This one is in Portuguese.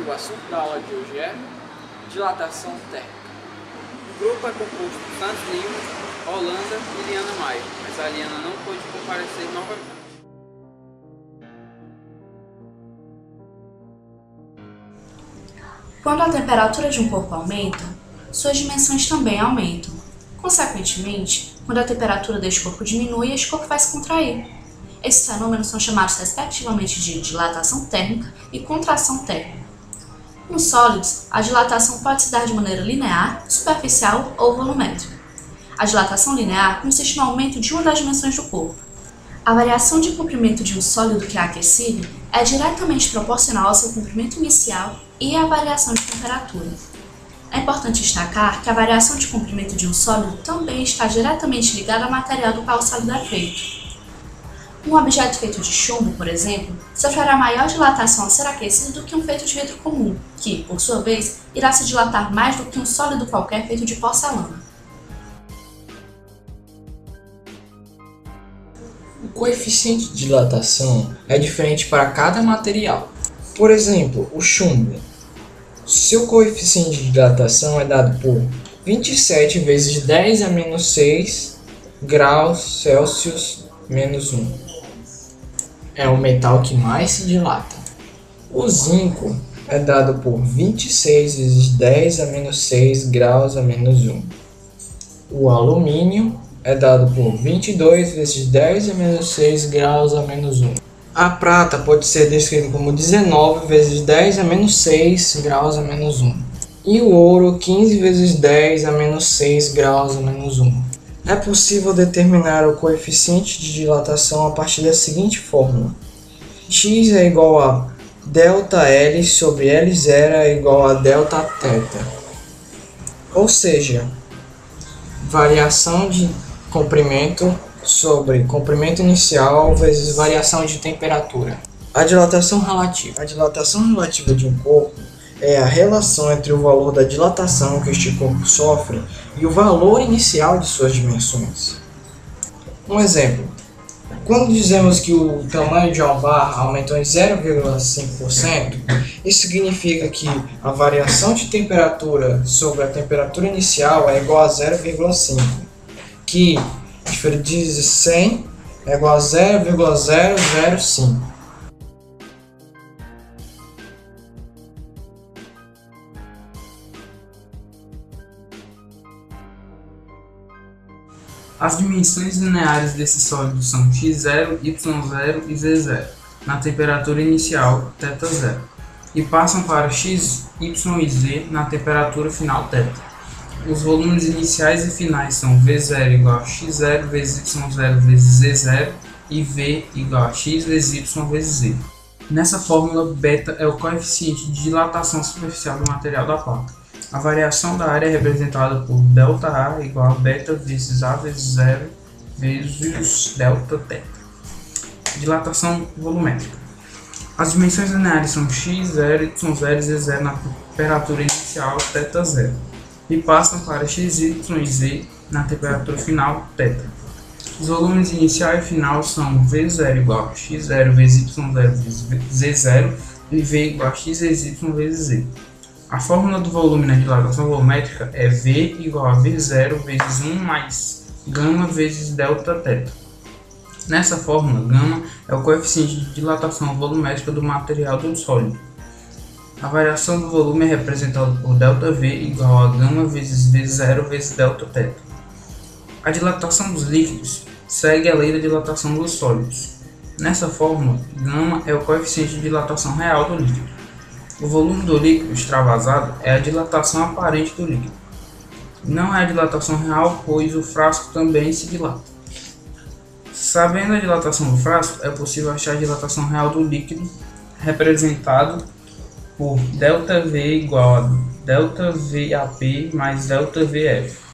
o assunto da aula de hoje é dilatação térmica. O grupo é composto por Santos Lima, Holanda e Liana Maia, mas a Liana não pôde comparecer novamente. Quando a temperatura de um corpo aumenta, suas dimensões também aumentam. Consequentemente, quando a temperatura deste corpo diminui, este corpo vai se contrair. Esses fenômenos são chamados respectivamente de dilatação térmica e contração térmica. Nos sólidos, a dilatação pode se dar de maneira linear, superficial ou volumétrica. A dilatação linear consiste no aumento de uma das dimensões do corpo. A variação de comprimento de um sólido que é aquecido é diretamente proporcional ao seu comprimento inicial e à variação de temperatura. É importante destacar que a variação de comprimento de um sólido também está diretamente ligada ao material do qual o sólido é feito. Um objeto feito de chumbo, por exemplo, sofrerá maior dilatação ao ser aquecido do que um feito de vidro comum, que, por sua vez, irá se dilatar mais do que um sólido qualquer feito de porcelana. O coeficiente de dilatação é diferente para cada material. Por exemplo, o chumbo. Seu coeficiente de dilatação é dado por 27 vezes 10 a menos 6 graus Celsius menos 1. É o metal que mais se dilata. O zinco é dado por 26 vezes 10 a menos 6 graus a menos 1. O alumínio é dado por 22 vezes 10 a menos 6 graus a menos 1. A prata pode ser descrita como 19 vezes 10 a menos 6 graus a menos 1. E o ouro 15 vezes 10 a menos 6 graus a menos 1. É possível determinar o coeficiente de dilatação a partir da seguinte fórmula. X é igual a ΔL sobre L0 é igual a Δθ. Ou seja, variação de comprimento sobre comprimento inicial vezes variação de temperatura. A dilatação relativa. A dilatação relativa de um corpo é a relação entre o valor da dilatação que este corpo sofre e o valor inicial de suas dimensões. Um exemplo. Quando dizemos que o tamanho de uma barra aumentou em 0,5%, isso significa que a variação de temperatura sobre a temperatura inicial é igual a 0,5, que de 100 é igual a 0,005. As dimensões lineares desse sólido são x0, y0 e z0, na temperatura inicial θ0, e passam para x, y e z na temperatura final θ. Os volumes iniciais e finais são V0 igual a x0 vezes y0 vezes z0 e V igual a x vezes y vezes z. Nessa fórmula, beta é o coeficiente de dilatação superficial do material da placa. A variação da área é representada por ΔA igual a beta vezes A vezes 0 vezes Δθ. Dilatação volumétrica. As dimensões lineares são x0, y0 e z0 na temperatura inicial θ0 e passam para x, y e z na temperatura final θ. Os volumes inicial e final são V0 igual a x0 vezes y0 vezes z0 e V igual a x vezes y vezes z. A fórmula do volume na dilatação volumétrica é V igual a V0 vezes 1 mais γ vezes Δθ. Nessa fórmula, γ é o coeficiente de dilatação volumétrica do material do sólido. A variação do volume é representada por ΔV igual a γ vezes V0 vezes Δθ. A dilatação dos líquidos segue a lei da dilatação dos sólidos. Nessa fórmula, γ é o coeficiente de dilatação real do líquido. O volume do líquido extravasado é a dilatação aparente do líquido. Não é a dilatação real, pois o frasco também se dilata. Sabendo a dilatação do frasco, é possível achar a dilatação real do líquido, representado por ΔV igual a ΔVAP mais ΔVF.